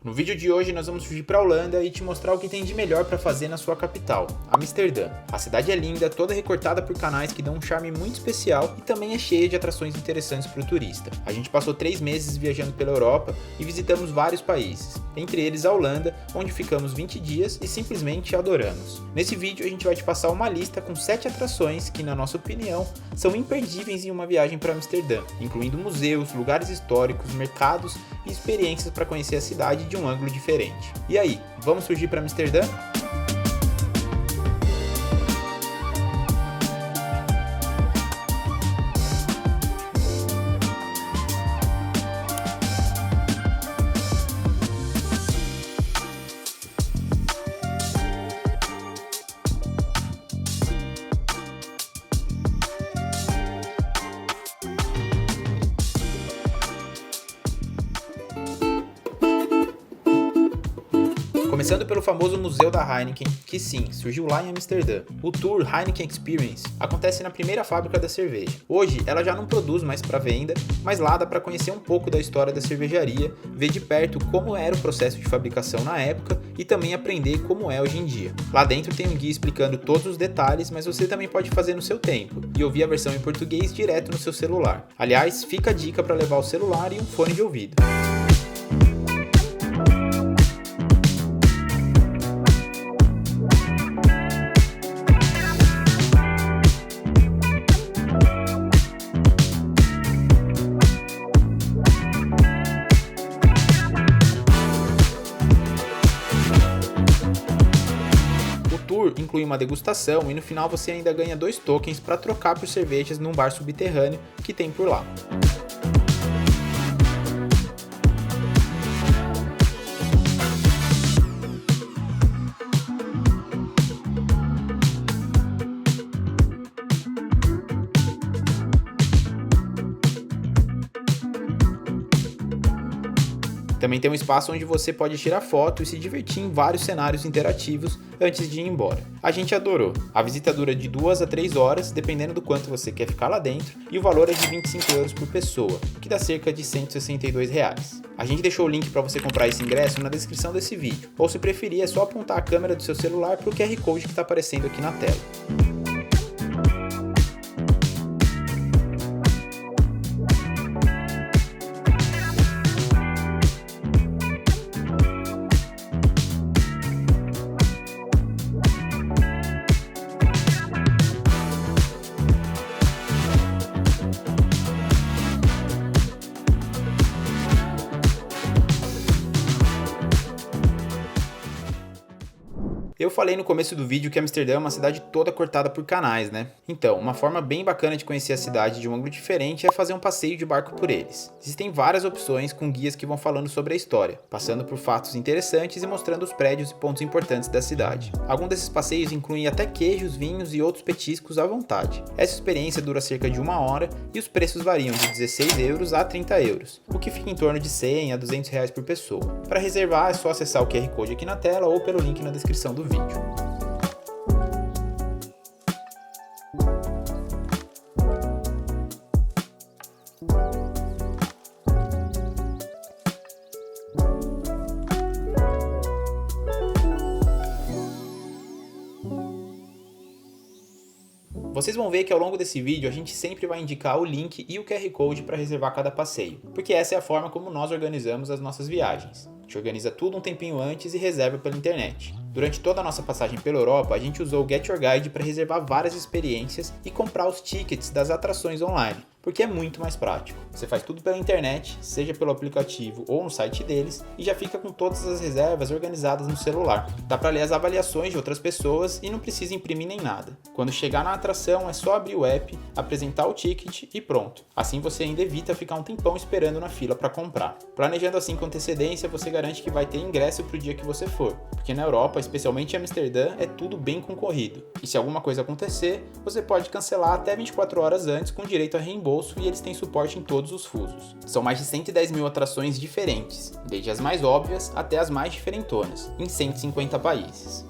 No vídeo de hoje nós vamos fugir para a Holanda e te mostrar o que tem de melhor para fazer na sua capital, Amsterdã. A cidade é linda, toda recortada por canais que dão um charme muito especial e também é cheia de atrações interessantes para o turista. A gente passou 3 meses viajando pela Europa e visitamos vários países, entre eles a Holanda, onde ficamos 20 dias e simplesmente adoramos. Nesse vídeo a gente vai te passar uma lista com 7 atrações que, na nossa opinião, são imperdíveis em uma viagem para Amsterdã, incluindo museus, lugares históricos, mercados e experiências para conhecer a cidade de um ângulo diferente. E aí, vamos fugir para Amsterdã? Começando pelo famoso Museu da Heineken, que sim, surgiu lá em Amsterdã. O Tour Heineken Experience acontece na primeira fábrica da cerveja. Hoje ela já não produz mais para venda, mas lá dá para conhecer um pouco da história da cervejaria, ver de perto como era o processo de fabricação na época e também aprender como é hoje em dia. Lá dentro tem um guia explicando todos os detalhes, mas você também pode fazer no seu tempo e ouvir a versão em português direto no seu celular. Aliás, fica a dica para levar o celular e um fone de ouvido. Inclui uma degustação e no final você ainda ganha 2 tokens para trocar por cervejas num bar subterrâneo que tem por lá. Também tem um espaço onde você pode tirar foto e se divertir em vários cenários interativos antes de ir embora. A gente adorou. A visita dura de 2 a 3 horas, dependendo do quanto você quer ficar lá dentro, e o valor é de 25 euros por pessoa, o que dá cerca de 162 reais. A gente deixou o link para você comprar esse ingresso na descrição desse vídeo, ou se preferir é só apontar a câmera do seu celular para o QR Code que está aparecendo aqui na tela. Eu falei no começo do vídeo que Amsterdã é uma cidade toda cortada por canais, né? Então, uma forma bem bacana de conhecer a cidade de um ângulo diferente é fazer um passeio de barco por eles. Existem várias opções com guias que vão falando sobre a história, passando por fatos interessantes e mostrando os prédios e pontos importantes da cidade. Alguns desses passeios incluem até queijos, vinhos e outros petiscos à vontade. Essa experiência dura cerca de 1 hora e os preços variam de 16 euros a 30 euros, o que fica em torno de 100 a 200 reais por pessoa. Para reservar é só acessar o QR Code aqui na tela ou pelo link na descrição do vídeo. Vocês vão ver que ao longo desse vídeo a gente sempre vai indicar o link e o QR Code para reservar cada passeio, porque essa é a forma como nós organizamos as nossas viagens. A gente organiza tudo um tempinho antes e reserva pela internet. Durante toda a nossa passagem pela Europa, a gente usou o Get Your Guide para reservar várias experiências e comprar os tickets das atrações online, porque é muito mais prático. Você faz tudo pela internet, seja pelo aplicativo ou no site deles, e já fica com todas as reservas organizadas no celular. Dá para ler as avaliações de outras pessoas e não precisa imprimir nem nada. Quando chegar na atração é só abrir o app, apresentar o ticket e pronto. Assim você ainda evita ficar um tempão esperando na fila para comprar. Planejando assim com antecedência, você garante que vai ter ingresso para o dia que você for, porque na Europa, especialmente em Amsterdã, é tudo bem concorrido. E se alguma coisa acontecer, você pode cancelar até 24 horas antes com direito a reembolso e eles têm suporte em todos os fusos. São mais de 110 mil atrações diferentes, desde as mais óbvias até as mais diferentonas, em 150 países.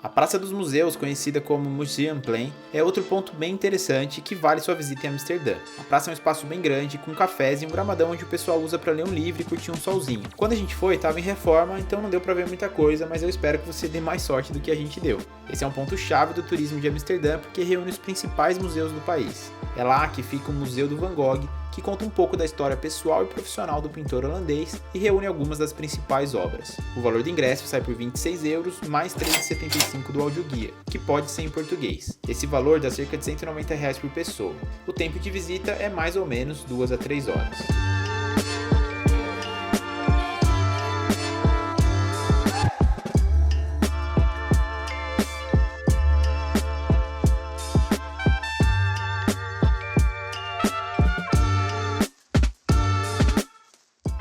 A Praça dos Museus, conhecida como Museumplein, é outro ponto bem interessante que vale sua visita em Amsterdã. A praça é um espaço bem grande, com cafés e um gramadão onde o pessoal usa para ler um livro e curtir um solzinho. Quando a gente foi, estava em reforma, então não deu para ver muita coisa, mas eu espero que você dê mais sorte do que a gente deu. Esse é um ponto chave do turismo de Amsterdã porque reúne os principais museus do país. É lá que fica o Museu do Van Gogh, que conta um pouco da história pessoal e profissional do pintor holandês e reúne algumas das principais obras. O valor do ingresso sai por 26 euros mais 3,75 do audioguia, que pode ser em português. Esse valor dá cerca de 190 reais por pessoa. O tempo de visita é mais ou menos 2 a 3 horas.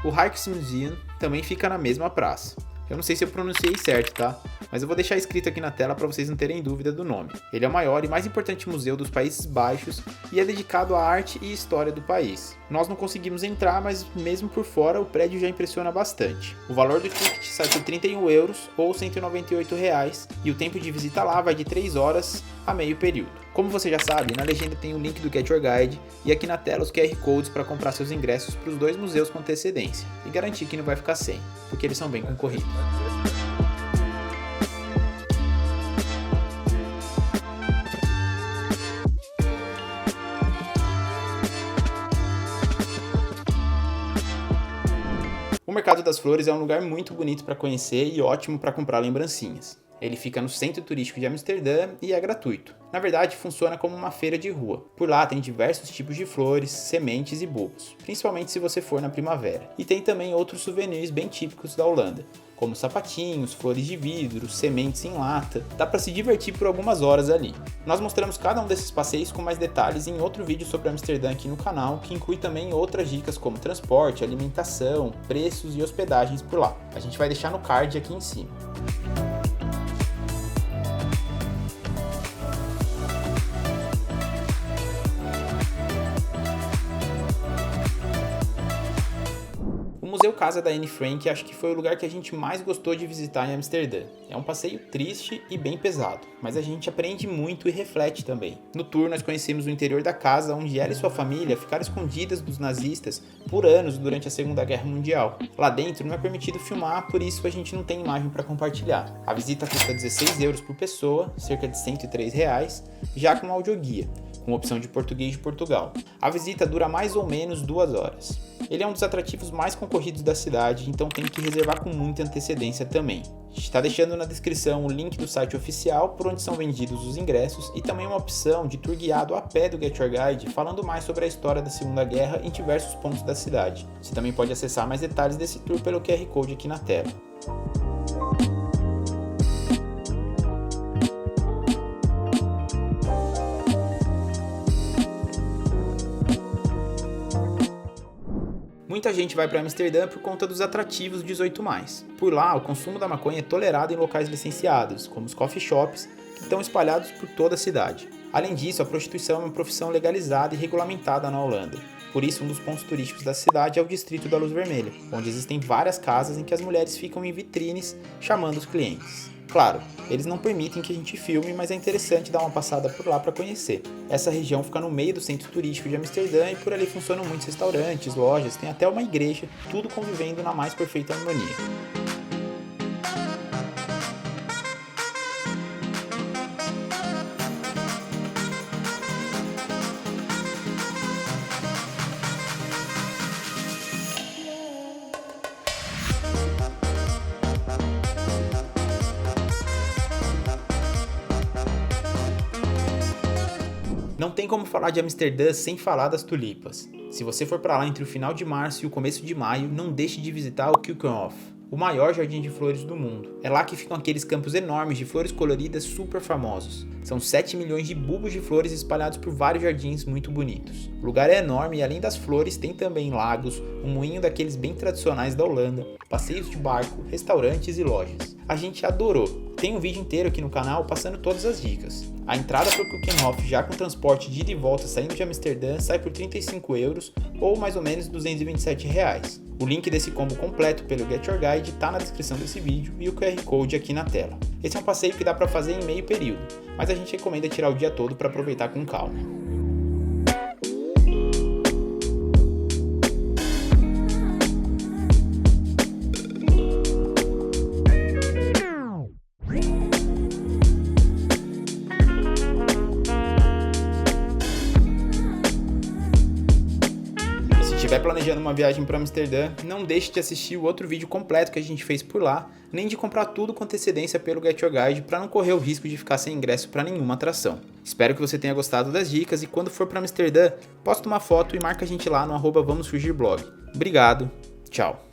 O Rijksmuseum também fica na mesma praça. Eu não sei se eu pronunciei certo, tá? Mas eu vou deixar escrito aqui na tela para vocês não terem dúvida do nome. Ele é o maior e mais importante museu dos Países Baixos e é dedicado à arte e história do país. Nós não conseguimos entrar, mas mesmo por fora o prédio já impressiona bastante. O valor do ticket sai por 31 euros ou 198 reais e o tempo de visita lá vai de 3 horas a meio período. Como você já sabe, na legenda tem o link do Get Your Guide e aqui na tela os QR Codes para comprar seus ingressos para os 2 museus com antecedência e garantir que não vai ficar sem, porque eles são bem concorridos. O Mercado das Flores é um lugar muito bonito para conhecer e ótimo para comprar lembrancinhas. Ele fica no centro turístico de Amsterdã e é gratuito. Na verdade, funciona como uma feira de rua. Por lá tem diversos tipos de flores, sementes e bulbos, principalmente se você for na primavera. E tem também outros souvenirs bem típicos da Holanda, como sapatinhos, flores de vidro, sementes em lata. Dá para se divertir por algumas horas ali. Nós mostramos cada um desses passeios com mais detalhes em outro vídeo sobre Amsterdã aqui no canal, que inclui também outras dicas como transporte, alimentação, preços e hospedagens por lá. A gente vai deixar no card aqui em cima. O Museu Casa da Anne Frank acho que foi o lugar que a gente mais gostou de visitar em Amsterdã. É um passeio triste e bem pesado, mas a gente aprende muito e reflete também. No tour nós conhecemos o interior da casa onde ela e sua família ficaram escondidas dos nazistas por anos durante a Segunda Guerra Mundial. Lá dentro não é permitido filmar, por isso a gente não tem imagem para compartilhar. A visita custa 16 euros por pessoa, cerca de 103 reais, já com audioguia, com opção de português de Portugal. A visita dura mais ou menos 2 horas. Ele é um dos atrativos mais concorridos da cidade, então tem que reservar com muita antecedência também. A gente está deixando na descrição o link do site oficial por onde são vendidos os ingressos e também uma opção de tour guiado a pé do Get Your Guide falando mais sobre a história da Segunda Guerra em diversos pontos da cidade. Você também pode acessar mais detalhes desse tour pelo QR Code aqui na tela. Muita gente vai para Amsterdã por conta dos atrativos 18+. Por lá, o consumo da maconha é tolerado em locais licenciados, como os coffee shops, que estão espalhados por toda a cidade. Além disso, a prostituição é uma profissão legalizada e regulamentada na Holanda. Por isso, um dos pontos turísticos da cidade é o Distrito da Luz Vermelha, onde existem várias casas em que as mulheres ficam em vitrines chamando os clientes. Claro, eles não permitem que a gente filme, mas é interessante dar uma passada por lá para conhecer. Essa região fica no meio do centro turístico de Amsterdã e por ali funcionam muitos restaurantes, lojas, tem até uma igreja, tudo convivendo na mais perfeita harmonia. Não tem como falar de Amsterdã sem falar das tulipas. Se você for para lá entre o final de março e o começo de maio, não deixe de visitar o Keukenhof, o maior jardim de flores do mundo. É lá que ficam aqueles campos enormes de flores coloridas super famosos. São 7 milhões de bulbos de flores espalhados por vários jardins muito bonitos. O lugar é enorme e além das flores tem também lagos, um moinho daqueles bem tradicionais da Holanda, passeios de barco, restaurantes e lojas. A gente adorou. Tem um vídeo inteiro aqui no canal passando todas as dicas. A entrada para o Keukenhof já com transporte de ida e volta saindo de Amsterdã sai por 35 euros ou mais ou menos 227 reais. O link desse combo completo pelo Get Your Guide está na descrição desse vídeo e o QR Code aqui na tela. Esse é um passeio que dá para fazer em meio período, mas a gente recomenda tirar o dia todo para aproveitar com calma. Se estiver planejando uma viagem para Amsterdã, não deixe de assistir o outro vídeo completo que a gente fez por lá, nem de comprar tudo com antecedência pelo Get Your Guide para não correr o risco de ficar sem ingresso para nenhuma atração. Espero que você tenha gostado das dicas e quando for para Amsterdã, posta uma foto e marca a gente lá no @VamosFugirBlog. Obrigado, tchau!